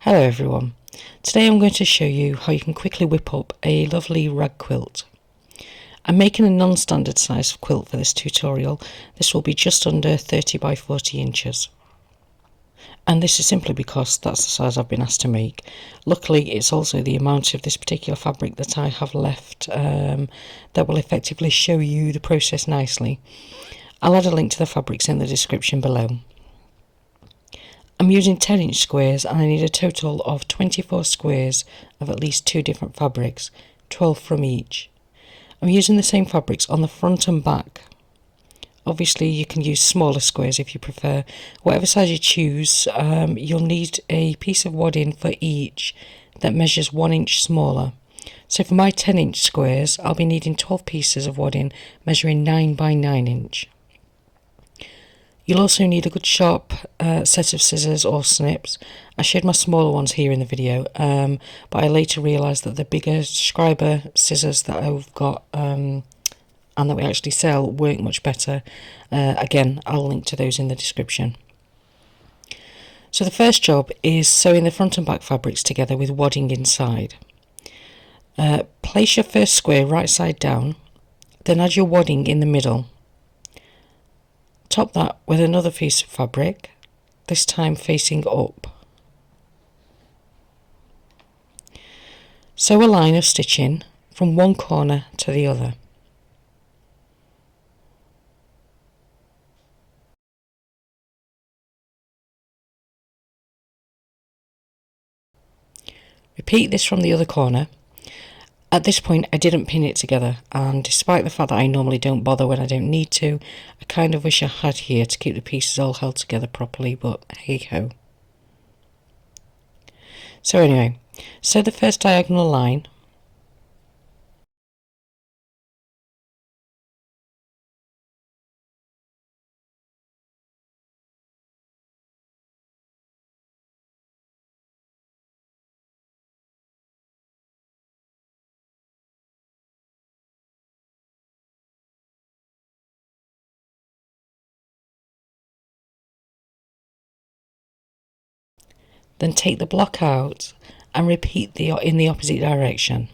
Hello everyone. Today I'm going to show you how you can quickly whip up a lovely rag quilt. I'm making a non-standard size quilt for this tutorial. This will be just under 30 by 40 inches. And this is simply because that's the size I've been asked to make. Luckily it's also the amount of this particular fabric that I have left that will effectively show you the process nicely. I'll add a link to the fabrics in the description below. I'm using 10-inch squares and I need a total of 24 squares of at least 2 different fabrics, 12 from each. I'm using the same fabrics on the front and back. Obviously you can use smaller squares if you prefer. Whatever size you choose, you'll need a piece of wadding for each that measures 1 inch smaller. So for my 10-inch squares I'll be needing 12 pieces of wadding measuring 9 by 9 inch. You'll also need a good sharp set of scissors or snips. I showed my smaller ones here in the video, but I later realised that the bigger scriber scissors that I've got and that we actually sell work much better. Again, I'll link to those in the description. So the first job is sewing the front and back fabrics together with wadding inside. Place your first square right side down, then add your wadding in the middle. Top that with another piece of fabric, this time facing up. Sew a line of stitching from one corner to the other. Repeat this from the other corner. At this point I didn't pin it together, and despite the fact that I normally don't bother when I don't need to, I kind of wish I had here to keep the pieces all held together properly, but hey ho. So anyway, sew the first diagonal line. Then take the block out and repeat in the opposite direction.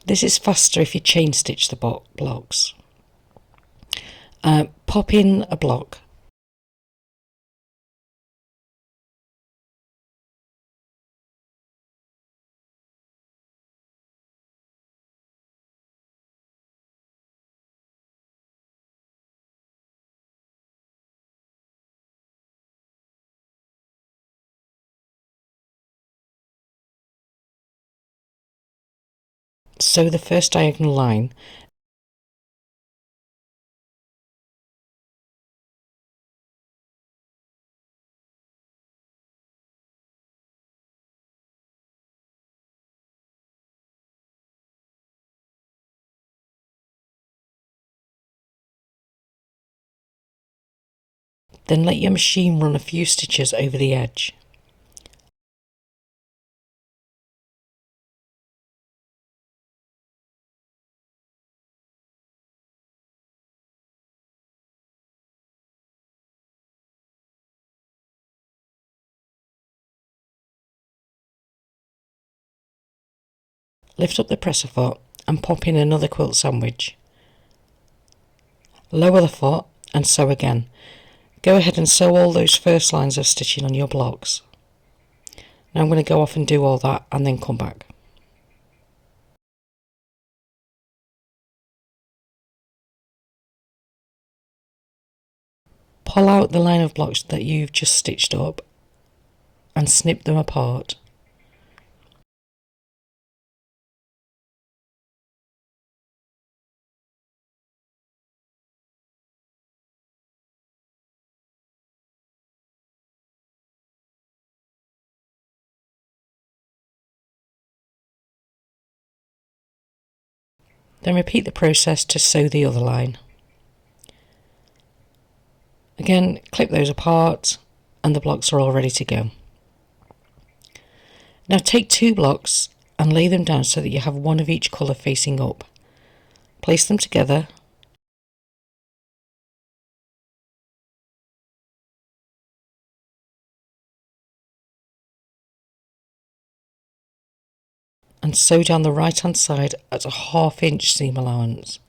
This is faster if you chain stitch the blocks. Pop in a block. Sew the first diagonal line. Then let your machine run a few stitches over the edge. Lift up the presser foot and pop in another quilt sandwich. Lower the foot and sew again. Go ahead and sew all those first lines of stitching on your blocks. Now I'm going to go off and do all that and then come back. Pull out the line of blocks that you've just stitched up and snip them apart. Then repeat the process to sew the other line. Again, clip those apart and the blocks are all ready to go. Now take 2 blocks and lay them down so that you have one of each colour facing up. Place them together and sew down the right hand side at a 1/2 inch seam allowance.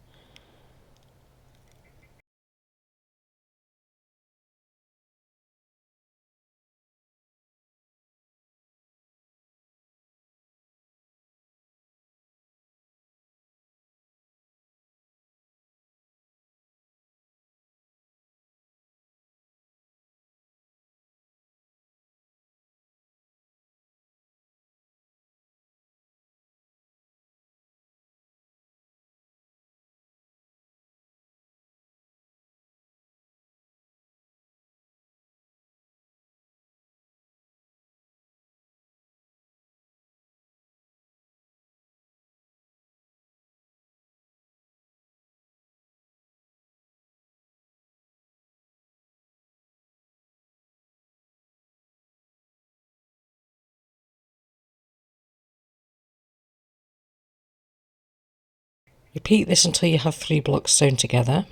Repeat this until you have 3 blocks sewn together.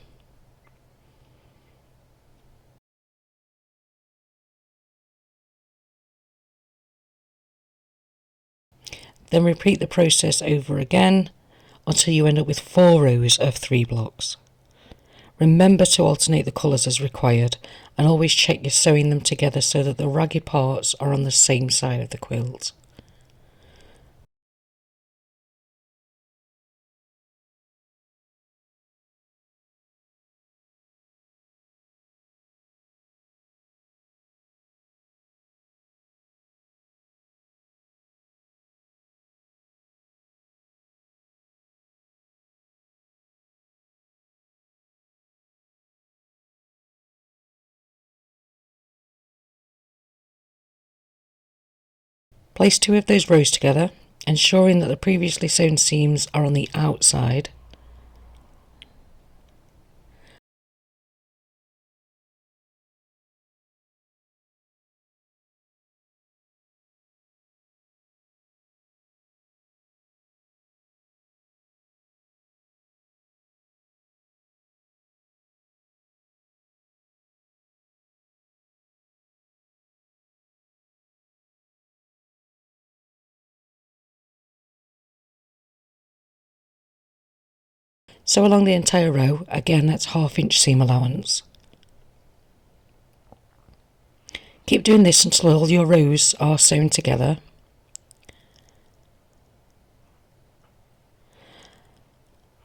Then repeat the process over again until you end up with 4 rows of 3 blocks. Remember to alternate the colours as required and always check you're sewing them together so that the ragged parts are on the same side of the quilt. Place 2 of those rows together, ensuring that the previously sewn seams are on the outside. Sew along the entire row, again that's 1/2 inch seam allowance. Keep doing this until all your rows are sewn together.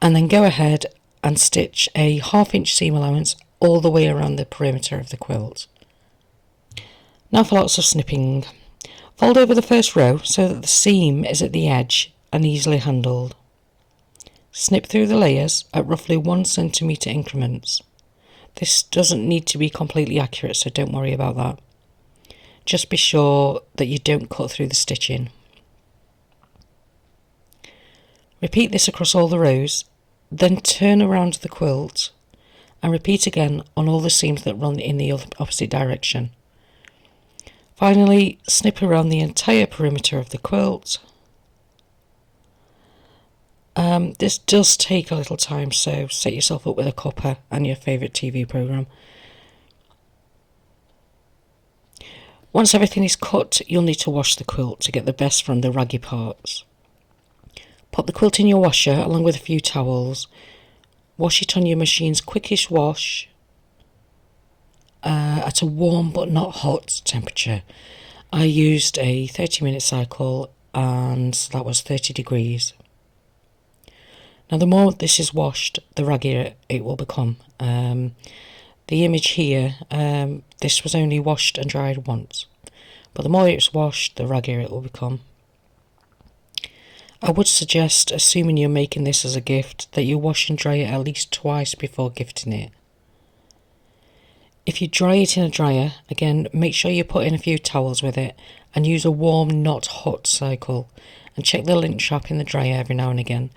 And then go ahead and stitch a 1/2 inch seam allowance all the way around the perimeter of the quilt. Now for lots of snipping. Fold over the first row so that the seam is at the edge and easily handled. Snip through the layers at roughly 1 centimetre increments. This doesn't need to be completely accurate, so don't worry about that. Just be sure that you don't cut through the stitching. Repeat this across all the rows, then turn around the quilt and repeat again on all the seams that run in the opposite direction. Finally, snip around the entire perimeter of the quilt. This does take a little time, so set yourself up with a cuppa and your favourite TV programme. Once everything is cut, you'll need to wash the quilt to get the best from the raggy parts. Pop the quilt in your washer along with a few towels. Wash it on your machine's quickest wash at a warm but not hot temperature. I used a 30-minute cycle and that was 30 degrees. Now the more this is washed, the raggier it will become. The image here, this was only washed and dried once, but the more it's washed, the raggier it will become. I would suggest, assuming you're making this as a gift, that you wash and dry it at least twice before gifting it. If you dry it in a dryer, again, make sure you put in a few towels with it and use a warm, not hot cycle, and check the lint trap in the dryer every now and again.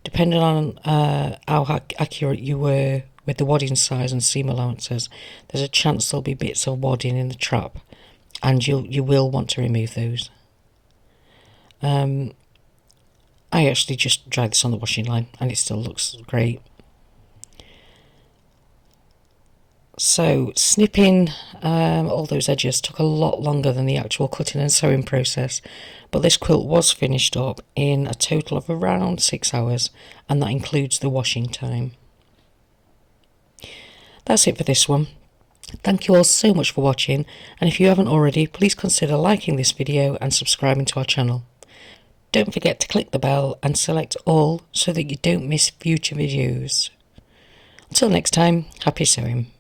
Depending on how accurate you were with the wadding size and seam allowances, there's a chance there'll be bits of wadding in the trap, and you will want to remove those. I actually just dried this on the washing line and it still looks great. So snipping all those edges took a lot longer than the actual cutting and sewing process, but this quilt was finished up in a total of around 6 hours, and that includes the washing time. That's it for this one. Thank you all so much for watching, and if you haven't already, please consider liking this video and subscribing to our channel. Don't forget to click the bell and select all so that you don't miss future videos. Until next time, happy sewing.